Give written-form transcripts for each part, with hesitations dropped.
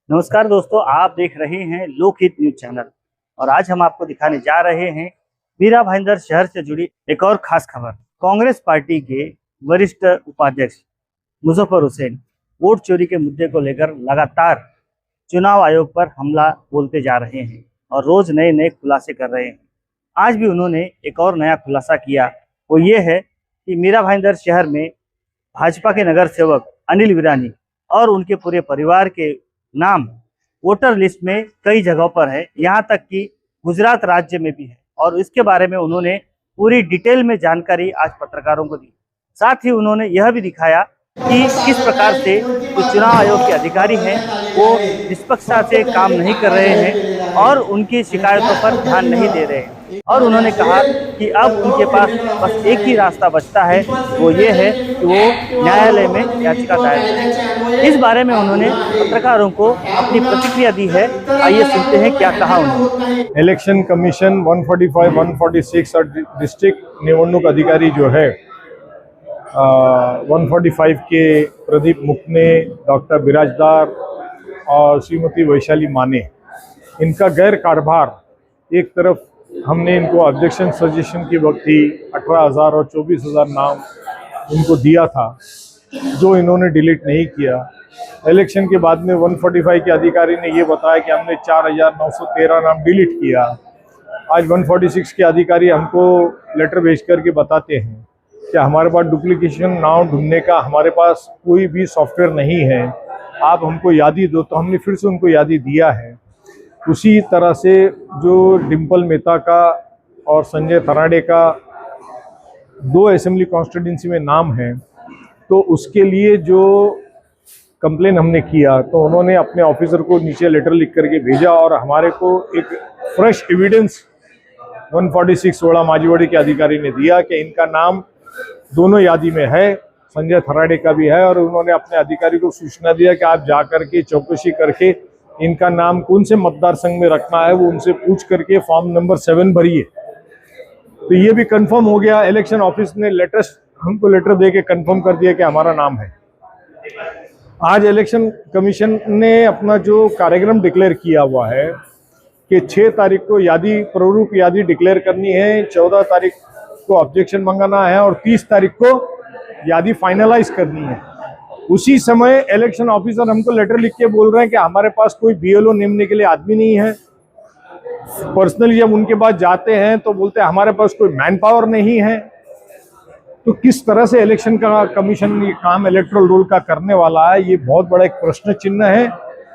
नमस्कार दोस्तों, आप देख रहे हैं लोकहित न्यूज चैनल और आज हम आपको दिखाने जा रहे हैं मीरा भाईंदर शहर से जुड़ी एक और खास खबर। कांग्रेस पार्टी के वरिष्ठ उपाध्यक्ष मुजफ्फर हुसैन वोट चोरी के मुद्दे को लेकर लगातार चुनाव आयोग पर हमला बोलते जा रहे हैं और रोज नए नए खुलासे कर रहे हैं। आज भी उन्होंने एक और नया खुलासा किया, वो ये है कि मीरा भाईंदर शहर में भाजपा के नगर सेवक अनिल वीरानी और उनके पूरे परिवार के नाम वोटर लिस्ट में कई जगहों पर है, यहाँ तक कि गुजरात राज्य में भी है। और इसके बारे में उन्होंने पूरी डिटेल में जानकारी आज पत्रकारों को दी। साथ ही उन्होंने यह भी दिखाया कि किस प्रकार से जो चुनाव आयोग के अधिकारी हैं वो निष्पक्षता से काम नहीं कर रहे हैं और उनकी शिकायतों पर ध्यान नहीं दे रहे हैं। और उन्होंने कहा कि अब उनके पास बस एक ही रास्ता बचता है, वो ये है कि वो न्यायालय में याचिका दायर करें। इस बारे में उन्होंने पत्रकारों को अपनी प्रतिक्रिया दी है। आइए सुनते हैं क्या कहा उन्होंने। इलेक्शन कमीशन 145, 146 और डिस्ट्रिक्ट निवडणूक अधिकारी जो है 145 के प्रदीप मुखने, डॉक्टर बिराजदार और श्रीमती वैशाली माने, इनका गैर कारभार एक तरफ हमने इनको ऑब्जेक्शन सजेशन के वक्त ही 18,000 और 24,000 नाम इनको दिया था, जो इन्होंने डिलीट नहीं किया। इलेक्शन के बाद में 145 के अधिकारी ने ये बताया कि हमने 4,913 नाम डिलीट किया। आज 146 के अधिकारी हमको लेटर भेज करके बताते हैं कि हमारे पास डुप्लीकेशन नाम ढूंढने का हमारे पास कोई भी सॉफ्टवेयर नहीं है, आप हमको यादी दो। तो हमने फिर से उनको यादी दिया है। उसी तरह से जो डिम्पल मेहता का और संजय थराडे का 2 असेंबली कॉन्स्टिट्यूंसी में नाम है, तो उसके लिए जो कंप्लेन हमने किया तो उन्होंने अपने ऑफिसर को नीचे लेटर लिख करके भेजा और हमारे को एक फ्रेश एविडेंस 146 सोड़ा माजीवाड़ी के अधिकारी ने दिया कि इनका नाम दोनों यादी में है, संजय थराडे का भी है। और उन्होंने अपने अधिकारी को सूचना दिया कि आप जा करके चौकसी करके इनका नाम कौन से मतदार संघ में रखना है वो उनसे पूछ करके फॉर्म नंबर 7 भरिए। तो ये भी कंफर्म हो गया। इलेक्शन ऑफिस ने हमको लेटर दे के कंफर्म कर दिया कि हमारा नाम है। आज इलेक्शन कमीशन ने अपना जो कार्यक्रम डिक्लेयर किया हुआ है कि 6 तारीख को यादी प्रारूप यादी डिक्लेयर करनी है, 14 तारीख को ऑब्जेक्शन मंगाना है और 30 तारीख को यादी फाइनलाइज करनी है। उसी समय इलेक्शन ऑफिसर हमको लेटर लिख के बोल रहे हैं कि हमारे पास कोई बीएलओ नियमने के लिए आदमी नहीं है। पर्सनली जब उनके पास जाते हैं तो बोलते हैं हमारे पास कोई मैन पावर नहीं है। तो किस तरह से इलेक्शन का कमीशन ये काम इलेक्टोरल रोल का करने वाला है, ये बहुत बड़ा एक प्रश्न चिन्ह है।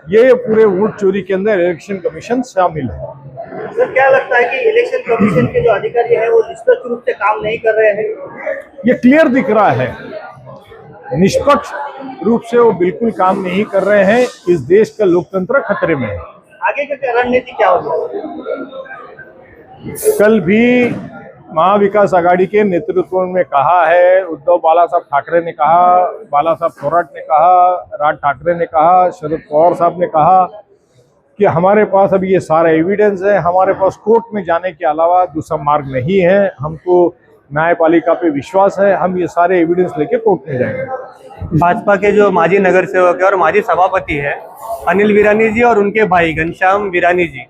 ये पूरे वोट चोरी के अंदर इलेक्शन कमीशन शामिल है। सर, क्या लगता है कि इलेक्शन कमीशन के जो अधिकारी हैं वो निष्पक्ष रूप से काम नहीं कर रहे हैं? ये क्लियर दिख रहा है, निष्पक्ष रूप से वो बिल्कुल काम नहीं कर रहे हैं। इस देश का लोकतंत्र खतरे में है। आगे की रणनीति क्या होगी? कल भी महाविकास आघाड़ी के नेतृत्व में कहा है, उद्धव बाला साहब ठाकरे ने कहा, बाला साहब थोराट ने कहा, राज ठाकरे ने कहा, शरद पवार साहब ने कहा कि हमारे पास अभी ये सारा एविडेंस है, हमारे पास कोर्ट में जाने के अलावा दूसरा मार्ग नहीं है, हमको न्यायपालिका पे विश्वास है, हम ये सारे एविडेंस लेके कोर्ट में जाएंगे। भाजपा के जो माजी नगर सेवक है और माजी सभापति है अनिल वीरानी जी और उनके भाई घनश्याम वीरानी जी,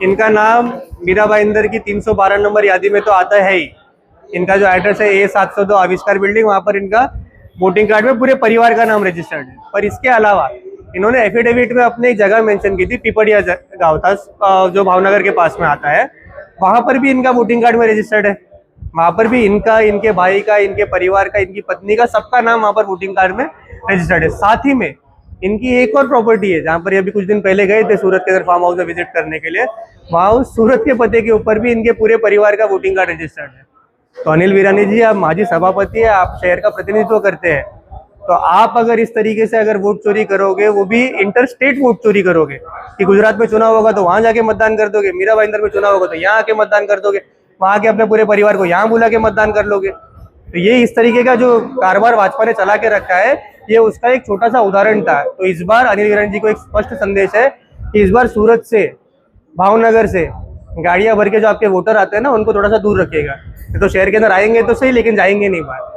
इनका नाम मीरा भाईंदर की 312 नंबर यादी में तो आता है ही। इनका जो एड्रेस है A702 आविष्कार बिल्डिंग, वहाँ पर इनका वोटिंग कार्ड में पूरे परिवार का नाम रजिस्टर्ड है। पर इसके अलावा इन्होंने एफिडेविट में अपने एक जगह मेंशन की थी, पिपड़िया गाँव था जो भावनगर के पास में आता है, वहाँ पर भी इनका वोटिंग कार्ड में रजिस्टर्ड है। वहाँ पर भी इनका, इनके भाई का, इनके परिवार का, इनकी पत्नी का, सबका नाम वहाँ पर वोटिंग कार्ड में रजिस्टर्ड है। साथ ही में इनकी एक और प्रॉपर्टी है जहाँ पर अभी कुछ दिन पहले गए थे सूरत के अंदर फार्म हाउस में विजिट करने के लिए, वहाँ उस सूरत के पते के ऊपर भी इनके पूरे परिवार का वोटिंग कार्ड रजिस्टर्ड है। तो अनिल वीरानी जी, आप माजी सभापति है, आप शहर का प्रतिनिधित्व करते हैं, तो आप अगर इस तरीके से अगर वोट चोरी करोगे, वो भी इंटर स्टेट वोट चोरी करोगे कि गुजरात में चुनाव होगा तो वहां जाके मतदान कर दोगे, मीरा भाईंदर में चुनाव होगा तो यहाँ आके मतदान कर दोगे, वहां के अपने पूरे परिवार को यहाँ बुला के मतदान कर लोगे, तो ये इस तरीके का जो कारोबार भाजपा ने चला के रखा है, ये उसका एक छोटा सा उदाहरण था। तो इस बार अनिल वीरानी जी को एक स्पष्ट संदेश है कि इस बार सूरत से, भावनगर से गाड़ियां भर के जो आपके वोटर आते हैं ना, उनको थोड़ा सा दूर रखिएगा। तो शहर के अंदर आएंगे तो सही, लेकिन जाएंगे नहीं बाहर।